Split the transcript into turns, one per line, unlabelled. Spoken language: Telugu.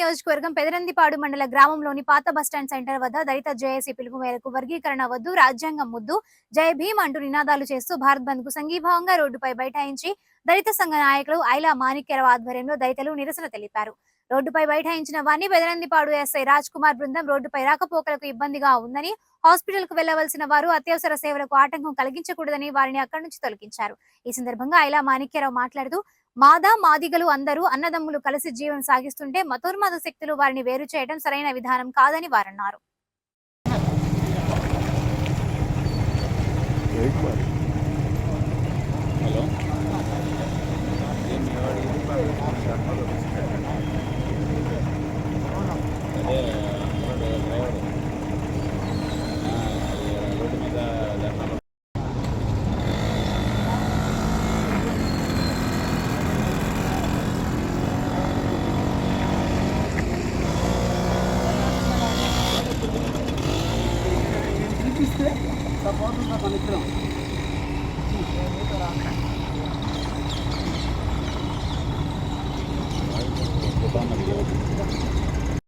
నియోజకవర్గం పెదనందిపాడు మండల గ్రామంలోని పాత బస్టాండ్ సెంటర్ వద్ద దళిత జేఏసీ పిలుపు మేరకు వర్గీకరణ వద్దు, రాజ్యాంగం ముద్దు, జై భీమ్ అంటూ నినాదాలు చేస్తూ భారత్ బంద్ కు సంఘీభావంగా రోడ్డుపై బైఠాయించి దళిత సంఘ నాయకులు ఐలా మాణిక్యరావు ఆధ్వర్యంలో దళితులు నిరసన తెలిపారు. రోడ్డుపై బైఠాయించిన వారిని పెదనందిపాడు ఎస్ఐ రాజ్ కుమార్ బృందం రోడ్డుపై రాకపోకలకు ఇబ్బందిగా ఉందని, హాస్పిటల్ కు వెళ్లవలసిన వారు అత్యవసర సేవలకు ఆటంకం కలిగించకూడదని వారిని అక్కడి నుంచి తొలగించారు. ఈ సందర్భంగా ఐలా మాణిక్యరావు మాట్లాడుతూ, మాదిగలు అందరూ అన్నదమ్ములు కలిసి జీవనం సాగిస్తుంటే మతోన్మాద శక్తులు వారిని వేరు చేయడం సరైన విధానం కాదని వారన్నారు.
సపోర్ట్ మన ఇద్దరం